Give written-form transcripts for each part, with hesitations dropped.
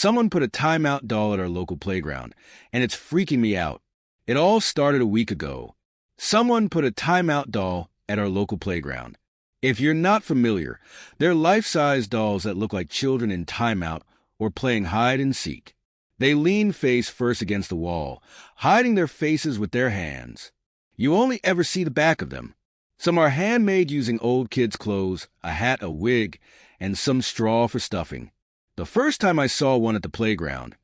Someone put a timeout doll at our local playground, and it's freaking me out. It all started a week ago. Someone put a timeout doll at our local playground. If you're not familiar, they're life-size dolls that look like children in timeout or playing hide and seek. They lean face first against the wall, hiding their faces with their hands. You only ever see the back of them. Some are handmade using old kids' clothes, a hat, a wig, and some straw for stuffing. The first time I saw one at the playground,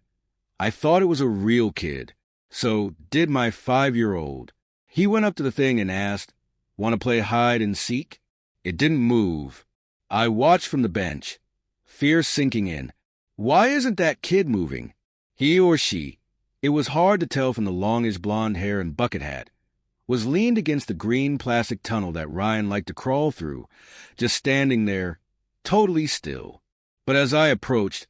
I thought it was a real kid. So did my 5-year-old. He went up to the thing and asked, "Want to play hide and seek?" It didn't move. I watched from the bench, fear sinking in. Why isn't that kid moving? He or she, it was hard to tell from the longish blonde hair and bucket hat, was leaned against the green plastic tunnel that Ryan liked to crawl through, just standing there, totally still. But as I approached,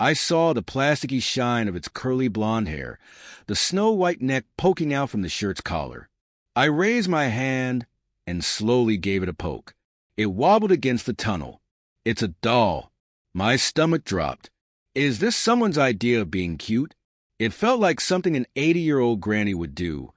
I saw the plasticky shine of its curly blonde hair, the snow-white neck poking out from the shirt's collar. I raised my hand and slowly gave it a poke. It wobbled against the tunnel. It's a doll. My stomach dropped. Is this someone's idea of being cute? It felt like something an 80-year-old granny would do,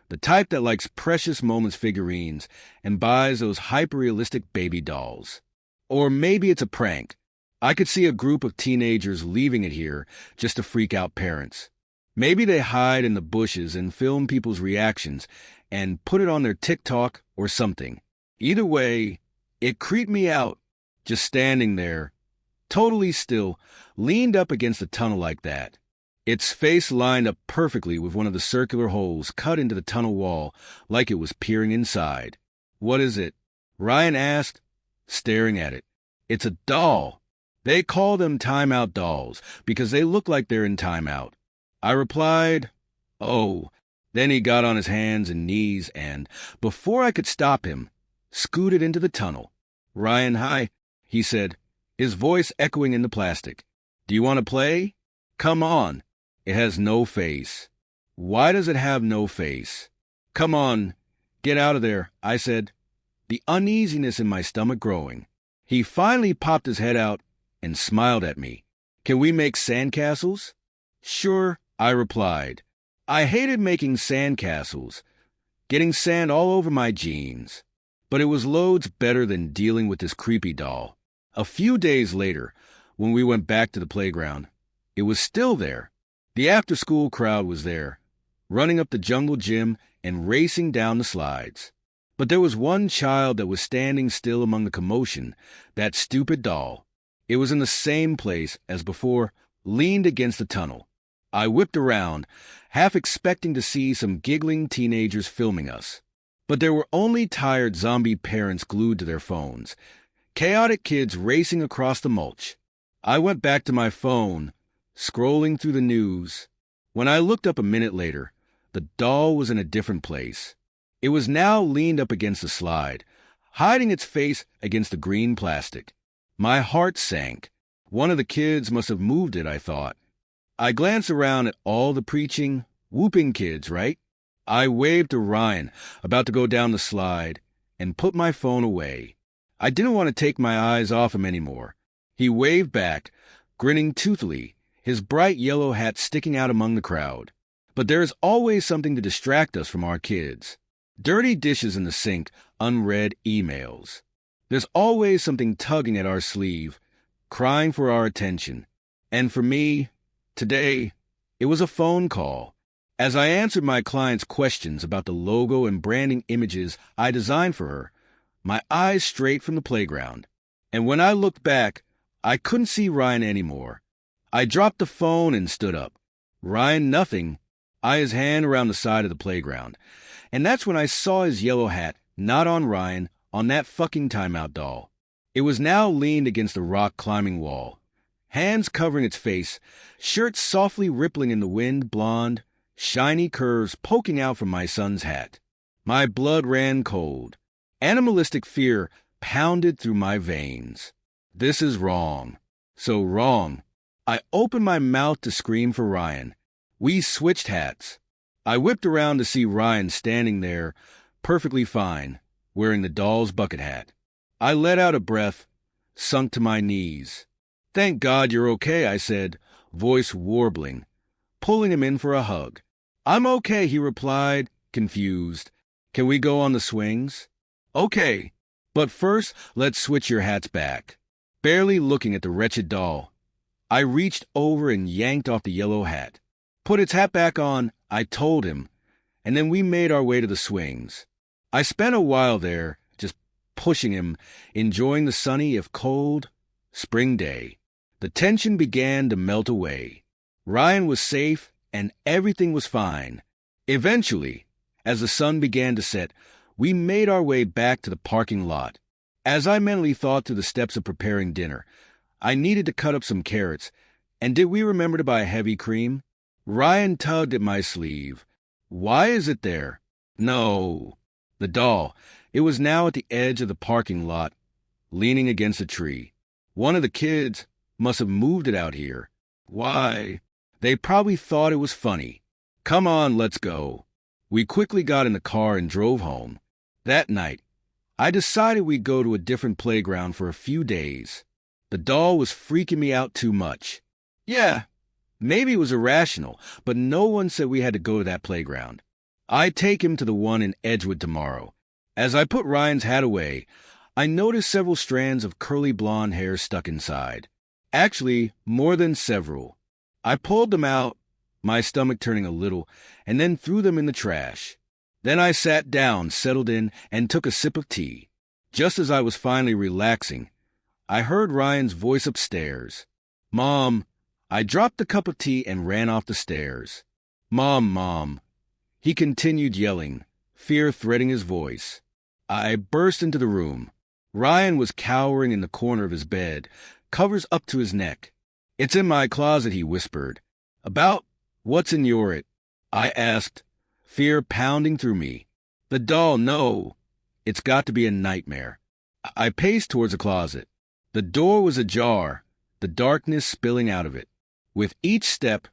the type that likes Precious Moments figurines and buys those hyper-realistic baby dolls. Or maybe it's a prank. I could see a group of teenagers leaving it here just to freak out parents. Maybe they hide in the bushes and film people's reactions and put it on their TikTok or something. Either way, it creeped me out, just standing there, totally still, leaned up against the tunnel like that. Its face lined up perfectly with one of the circular holes cut into the tunnel wall like it was peering inside. "What is it?" Ryan asked, staring at it. "It's a doll. They call them timeout dolls because they look like they're in timeout." I replied, "Oh." Then he got on his hands and knees and, before I could stop him, scooted into the tunnel. "Ryan, hi," he said, his voice echoing in the plastic. "Do you want to play? Come on." It has no face. Why does it have no face? "Come on, get out of there," I said, the uneasiness in my stomach growing. He finally popped his head out and smiled at me. "Can we make sandcastles?" "Sure," I replied. I hated making sandcastles, getting sand all over my jeans. But it was loads better than dealing with this creepy doll. A few days later, when we went back to the playground, it was still there. The after-school crowd was there, running up the jungle gym and racing down the slides. But there was one child that was standing still among the commotion, that stupid doll. It was in the same place as before, leaned against the tunnel. I whipped around, half expecting to see some giggling teenagers filming us. But there were only tired zombie parents glued to their phones, chaotic kids racing across the mulch. I went back to my phone, scrolling through the news. When I looked up a minute later, the doll was in a different place. It was now leaned up against the slide, hiding its face against the green plastic. My heart sank. One of the kids must have moved it, I thought. I glanced around at all the preaching, whooping kids, right? I waved to Ryan, about to go down the slide, and put my phone away. I didn't want to take my eyes off him anymore. He waved back, grinning toothily, his bright yellow hat sticking out among the crowd. But there is always something to distract us from our kids. Dirty dishes in the sink, unread emails. There's always something tugging at our sleeve, crying for our attention. And for me, today, it was a phone call. As I answered my client's questions about the logo and branding images I designed for her, my eyes strayed from the playground. And when I looked back, I couldn't see Ryan anymore. I dropped the phone and stood up. Ryan, nothing. I his hand around the side of the playground. And that's when I saw his yellow hat, not on Ryan, on that fucking timeout doll. It was now leaned against the rock climbing wall, hands covering its face, shirt softly rippling in the wind, blonde, shiny curves poking out from my son's hat. My blood ran cold. Animalistic fear pounded through my veins. This is wrong. So wrong. I opened my mouth to scream for Ryan. We switched hats. I whipped around to see Ryan standing there, perfectly fine, wearing the doll's bucket hat. I let out a breath, sunk to my knees. "Thank God you're okay," I said, voice warbling, pulling him in for a hug. "I'm okay," he replied, confused. "Can we go on the swings?" "Okay, but first let's switch your hats back." Barely looking at the wretched doll, I reached over and yanked off the yellow hat. "Put its hat back on," I told him, and then we made our way to the swings. I spent a while there, just pushing him, enjoying the sunny, if cold, spring day. The tension began to melt away. Ryan was safe, and everything was fine. Eventually, as the sun began to set, we made our way back to the parking lot. As I mentally thought through the steps of preparing dinner, I needed to cut up some carrots, and did we remember to buy heavy cream? Ryan tugged at my sleeve. "Why is it there?" "No." The doll. It was now at the edge of the parking lot, leaning against a tree. One of the kids must have moved it out here. Why? They probably thought it was funny. "Come on, let's go." We quickly got in the car and drove home. That night, I decided we'd go to a different playground for a few days. The doll was freaking me out too much. Yeah, maybe it was irrational, but no one said we had to go to that playground. I'd take him to the one in Edgewood tomorrow. As I put Ryan's hat away, I noticed several strands of curly blonde hair stuck inside. Actually, more than several. I pulled them out, my stomach turning a little, and then threw them in the trash. Then I sat down, settled in, and took a sip of tea. Just as I was finally relaxing, I heard Ryan's voice upstairs. "Mom." I dropped the cup of tea and ran off the stairs. Mom." He continued yelling, fear threading his voice. I burst into the room. Ryan was cowering in the corner of his bed, covers up to his neck. "It's in my closet," he whispered. "About what's in your?" I asked, fear pounding through me. "The doll, no. It's got to be a nightmare." I paced towards the closet. The door was ajar, the darkness spilling out of it. With each step,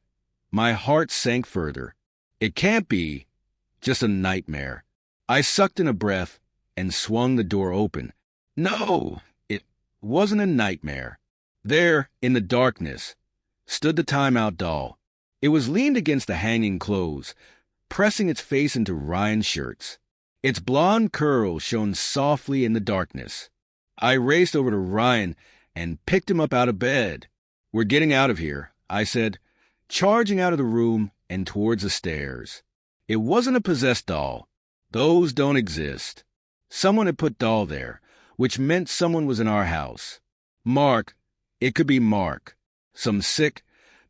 my heart sank further. It can't be just a nightmare. I sucked in a breath and swung the door open. No, it wasn't a nightmare. There, in the darkness, stood the timeout doll. It was leaned against the hanging clothes, pressing its face into Ryan's shirts. Its blonde curls shone softly in the darkness. I raced over to Ryan and picked him up out of bed. "We're getting out of here," I said, charging out of the room and towards the stairs. It wasn't a possessed doll. Those don't exist. Someone had put doll there, which meant someone was in our house. Mark. It could be Mark. Some sick,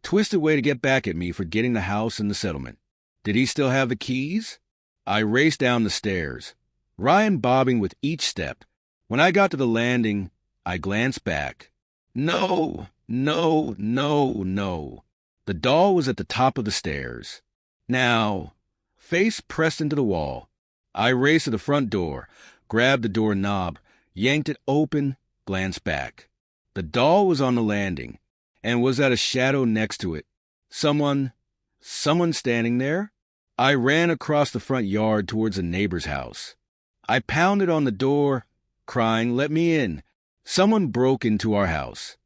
twisted way to get back at me for getting the house and the settlement. Did he still have the keys? I raced down the stairs, Ryan bobbing with each step. When I got to the landing, I glanced back. No. The doll was at the top of the stairs. Now, face pressed into the wall, I raced to the front door, grabbed the door knob, yanked it open, glanced back. The doll was on the landing, and was at a shadow next to it. Someone standing there? I ran across the front yard towards a neighbor's house. I pounded on the door, crying, "Let me in." Someone broke into our house.